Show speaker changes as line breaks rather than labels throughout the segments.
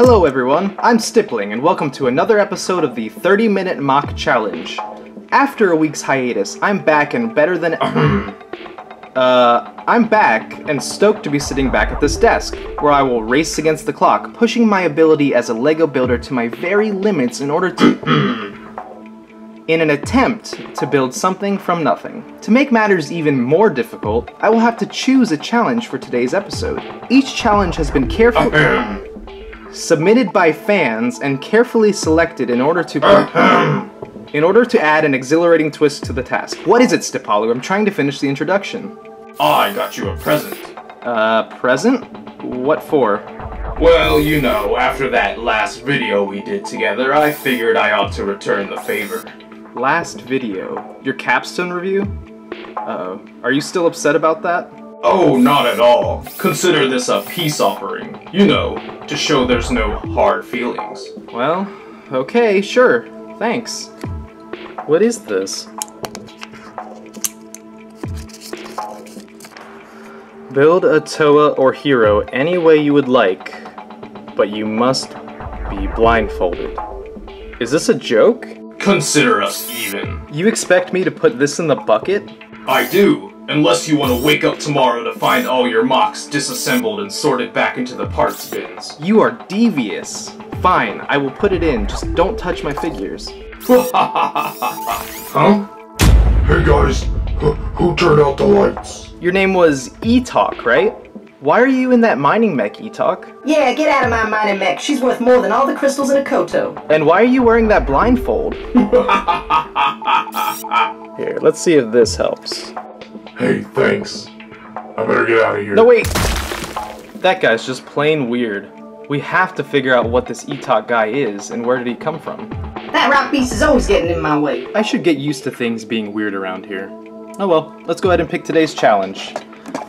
Hello everyone, I'm Stippling and welcome to another episode of the 30-minute mock challenge. After a week's hiatus, I'm back and better than I'm back and stoked to be sitting back at this desk, where I will race against the clock, pushing my ability as a Lego builder to my very limits in order to in an attempt to build something from nothing. To make matters even more difficult, I will have to choose a challenge for today's episode. Each challenge has been carefully submitted by fans and carefully selected in order to add an exhilarating twist to the task. What is it, Stipahlu? I'm trying to finish the introduction.
I got you a present.
Present? What for?
Well, you know, after that last video we did together, I figured I ought to return the favor.
Last video? Your capstone review? Uh-oh. Are you still upset about that?
Oh, not at all. Consider this a peace offering. You know, to show there's no hard feelings.
Well, okay, sure. Thanks. What is this? Build a Toa or hero any way you would like, but you must be blindfolded. Is this a joke?
Consider us even.
You expect me to put this in the bucket?
I do, unless you want to wake up tomorrow to find all your mocks disassembled and sorted back into the parts bins.
You are devious. Fine, I will put it in, just don't touch my figures.
Huh?
Hey guys, who turned out the lights?
Your name was Etok, right? Why are you in that mining mech, Etok?
Yeah, get out of my mining mech. She's worth more than all the crystals in a Koto.
And why are you wearing that blindfold? Here, let's see if this helps.
Hey, thanks. I better get out of here.
No, wait! That guy's just plain weird. We have to figure out what this Etok guy is, and where did he come from?
That rock beast is always getting in my way.
I should get used to things being weird around here. Oh well, let's go ahead and pick today's challenge.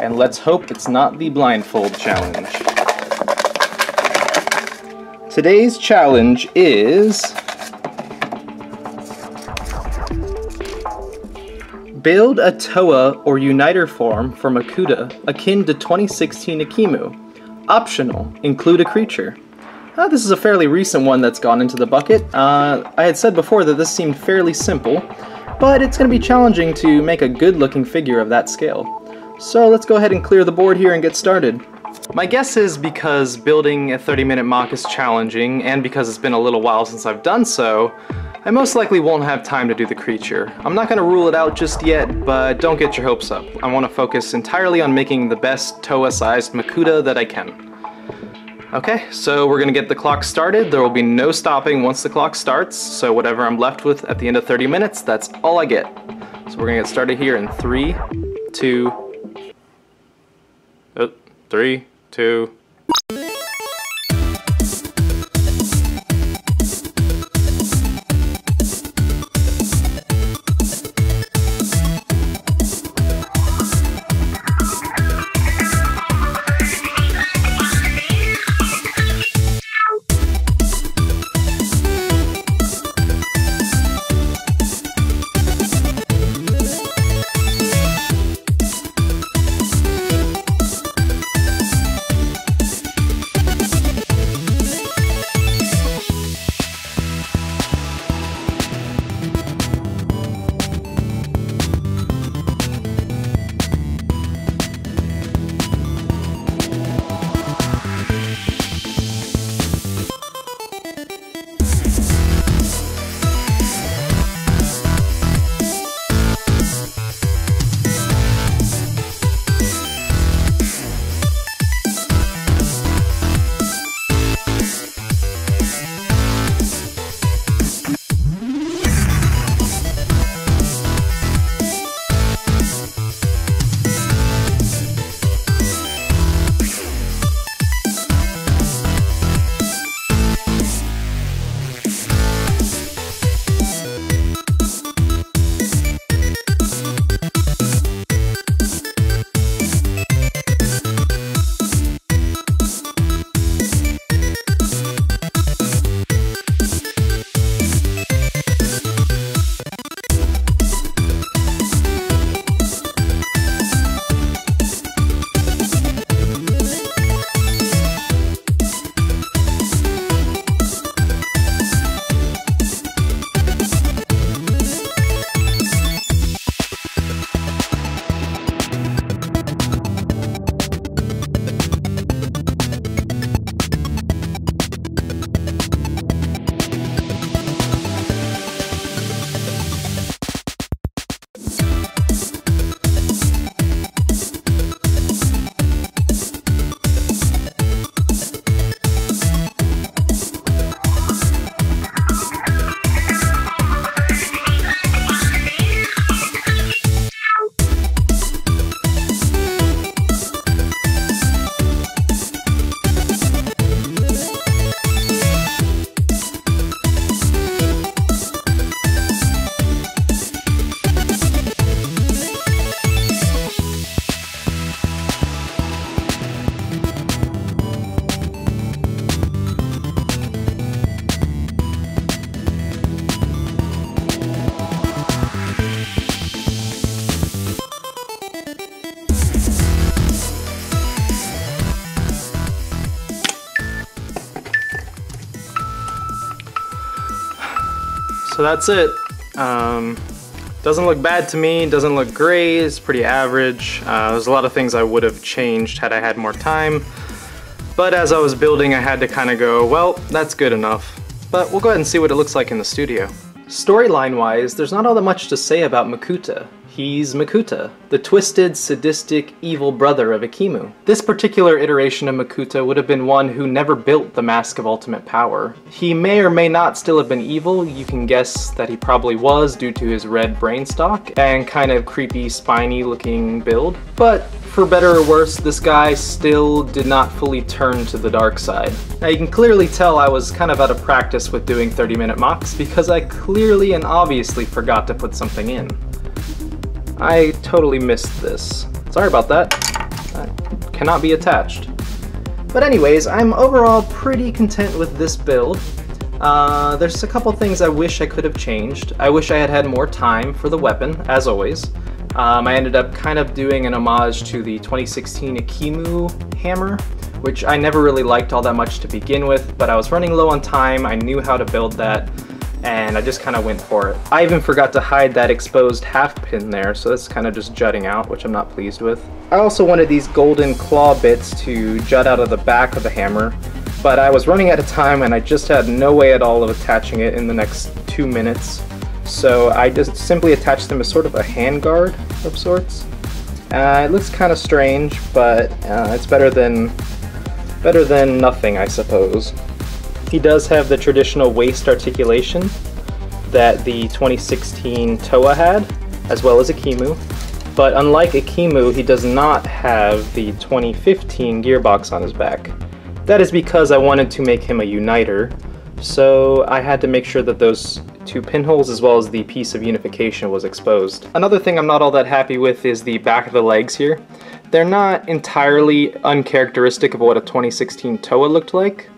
And let's hope it's not the blindfold challenge. Today's challenge is... build a Toa or Uniter form for Makuta akin to 2016 Akimu. Optional, include a creature. This is a fairly recent one that's gone into the bucket. I had said before that this seemed fairly simple, but it's going to be challenging to make a good-looking figure of that scale. So let's go ahead and clear the board here and get started. My guess is because building a 30-minute mock is challenging, and because it's been a little while since I've done so, I most likely won't have time to do the creature. I'm not going to rule it out just yet, but don't get your hopes up. I want to focus entirely on making the best Toa-sized Makuta that I can. Okay, so we're going to get the clock started. There will be no stopping once the clock starts, so whatever I'm left with at the end of 30 minutes, that's all I get. So we're going to get started here in 3, 2... 3, 2... So that's it. Doesn't look bad to me, doesn't look great, it's pretty average. There's a lot of things I would have changed had I had more time. But as I was building, I had to kind of go, well, that's good enough. But we'll go ahead and see what it looks like in the studio. Storyline-wise, there's not all that much to say about Makuta. He's Makuta, the twisted, sadistic, evil brother of Ikimu. This particular iteration of Makuta would have been one who never built the Mask of Ultimate Power. He may or may not still have been evil. You can guess that he probably was due to his red brain stalk and kind of creepy, spiny looking build. But for better or worse, this guy still did not fully turn to the dark side. Now you can clearly tell I was kind of out of practice with doing 30-minute mocks because I clearly and obviously forgot to put something in. I totally missed this. Sorry about that. That cannot be attached. But anyways, I'm overall pretty content with this build. There's a couple things I wish I could have changed. I wish I had had more time for the weapon, as always. I ended up kind of doing an homage to the 2016 Ikimu hammer, which I never really liked all that much to begin with, but I was running low on time, I knew how to build that, and I just kind of went for it. I even forgot to hide that exposed half pin there, so that's kind of just jutting out, which I'm not pleased with. I also wanted these golden claw bits to jut out of the back of the hammer, but I was running out of time and I just had no way at all of attaching it in the next 2 minutes. So I just simply attached them as sort of a handguard of sorts. It looks kind of strange, but it's better than nothing, I suppose. He does have the traditional waist articulation that the 2016 Toa had, as well as Ikimu. But unlike Ikimu, he does not have the 2015 gearbox on his back. That is because I wanted to make him a uniter, so I had to make sure that those 2 pinholes as well as the piece of unification was exposed. Another thing I'm not all that happy with is the back of the legs here. They're not entirely uncharacteristic of what a 2016 Toa looked like,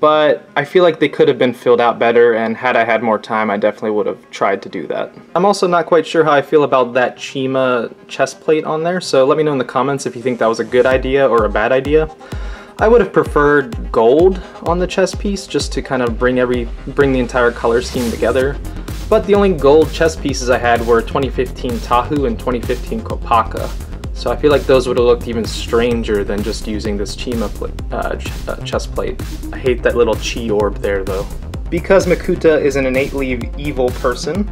but I feel like they could have been filled out better, and had I had more time, I definitely would have tried to do that. I'm also not quite sure how I feel about that Chima chest plate on there, so let me know in the comments if you think that was a good idea or a bad idea. I would have preferred gold on the chest piece just to kind of bring the entire color scheme together, but the only gold chest pieces I had were 2015 Tahu and 2015 Kopaka. So I feel like those would have looked even stranger than just using this Chima chest plate. I hate that little chi orb there though. Because Makuta is an innately evil person,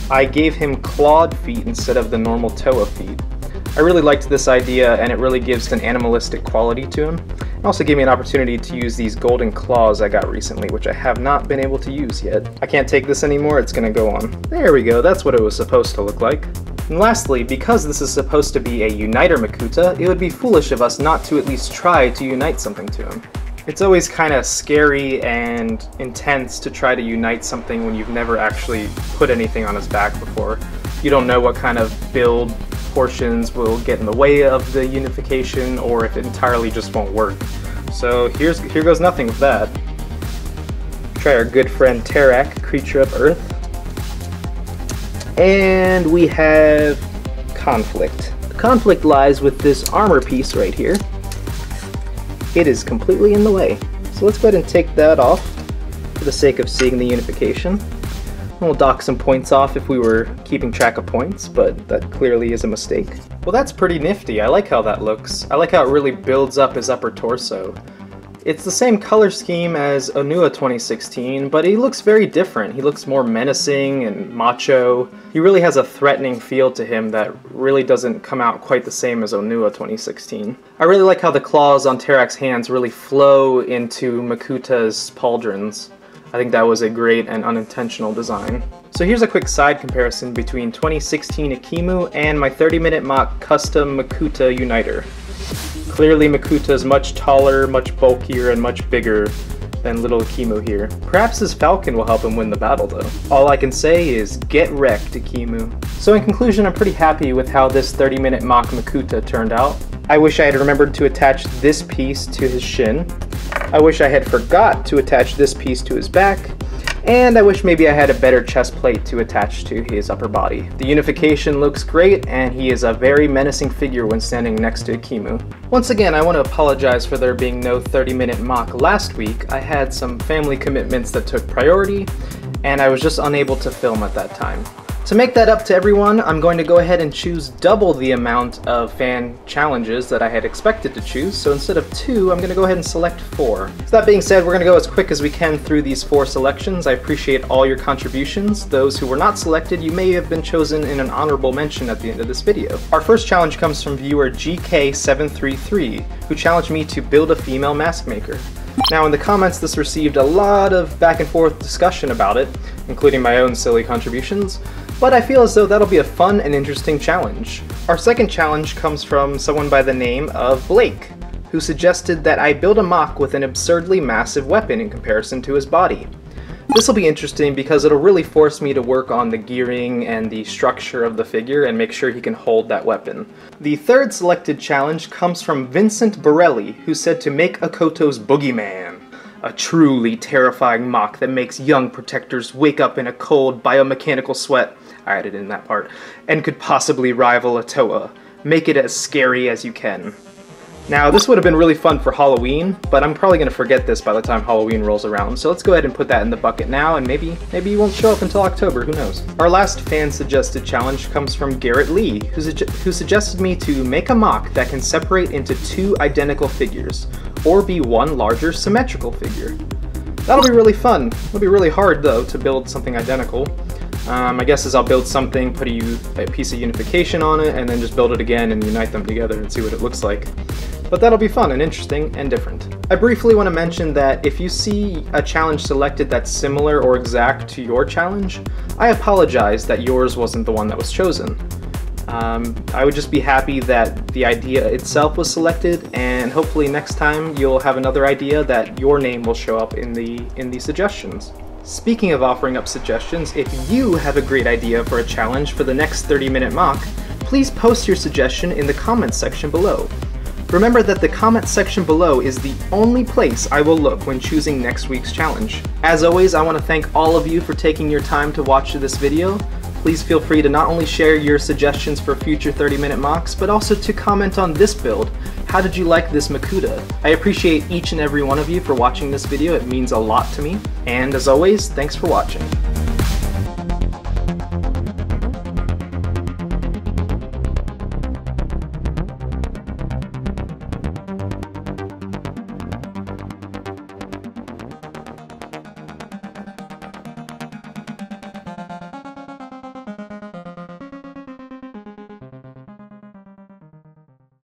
I gave him clawed feet instead of the normal Toa feet. I really liked this idea, and it really gives an animalistic quality to him. It also gave me an opportunity to use these golden claws I got recently, which I have not been able to use yet. I can't take this anymore, it's gonna go on. There we go, that's what it was supposed to look like. And lastly, because this is supposed to be a uniter Makuta, it would be foolish of us not to at least try to unite something to him. It's always kind of scary and intense to try to unite something when you've never actually put anything on his back before. You don't know what kind of build portions will get in the way of the unification, or if it entirely just won't work. So here goes nothing with that. Try our good friend Terak, creature of Earth. And we have conflict. The conflict lies with this armor piece right here. It is completely in the way. So let's go ahead and take that off for the sake of seeing the unification. We'll dock some points off if we were keeping track of points, but that clearly is a mistake. Well, that's pretty nifty. I like how that looks. I like how it really builds up his upper torso. It's the same color scheme as Onua 2016, but he looks very different. He looks more menacing and macho. He really has a threatening feel to him that really doesn't come out quite the same as Onua 2016. I really like how the claws on Terak's hands really flow into Makuta's pauldrons. I think that was a great and unintentional design. So here's a quick side comparison between 2016 Ikimu and my 30-minute mock custom Makuta uniter. Clearly Makuta is much taller, much bulkier, and much bigger than little Ikimu here. Perhaps his falcon will help him win the battle though. All I can say is get wrecked, Ikimu. So in conclusion, I'm pretty happy with how this 30-minute mock Makuta turned out. I wish I had remembered to attach this piece to his shin. I wish I had forgot to attach this piece to his back, and I wish maybe I had a better chest plate to attach to his upper body. The unification looks great, and he is a very menacing figure when standing next to Ikimu. Once again, I want to apologize for there being no 30-minute mock last week. I had some family commitments that took priority, and I was just unable to film at that time. To make that up to everyone, I'm going to go ahead and choose double the amount of fan challenges that I had expected to choose, so instead of 2, I'm going to go ahead and select 4. So that being said, we're going to go as quick as we can through these 4 selections. I appreciate all your contributions. Those who were not selected, you may have been chosen in an honorable mention at the end of this video. Our first challenge comes from viewer GK733, who challenged me to build a female mask maker. Now in the comments this received a lot of back and forth discussion about it, including my own silly contributions, but I feel as though that'll be a fun and interesting challenge. Our second challenge comes from someone by the name of Blake, who suggested that I build a mock with an absurdly massive weapon in comparison to his body. This will be interesting because it'll really force me to work on the gearing and the structure of the figure and make sure he can hold that weapon. The third selected challenge comes from Vincent Borelli, who said to make a Koto's Boogeyman, a truly terrifying mock that makes young protectors wake up in a cold biomechanical sweat, I added in that part, and could possibly rival a Toa. Make it as scary as you can. Now, this would have been really fun for Halloween, but I'm probably going to forget this by the time Halloween rolls around, so let's go ahead and put that in the bucket now, and maybe you won't show up until October, who knows. Our last fan-suggested challenge comes from Garrett Lee, who suggested me to make a mock that can separate into 2 identical figures, or be one larger symmetrical figure. That'll be really fun. It'll be really hard, though, to build something identical. My guess is I'll build something, put a piece of unification on it, and then just build it again and unite them together and see what it looks like. But that'll be fun and interesting and different. I briefly want to mention that if you see a challenge selected that's similar or exact to your challenge, I apologize that yours wasn't the one that was chosen. I would just be happy that the idea itself was selected, and hopefully next time you'll have another idea that your name will show up in the suggestions. Speaking of offering up suggestions, if you have a great idea for a challenge for the next 30-minute mock, please post your suggestion in the comments section below. Remember that the comments section below is the only place I will look when choosing next week's challenge. As always, I want to thank all of you for taking your time to watch this video. Please feel free to not only share your suggestions for future 30-minute mocks, but also to comment on this build. How did you like this Makuta? I appreciate each and every one of you for watching this video. It means a lot to me. And as always, thanks for watching.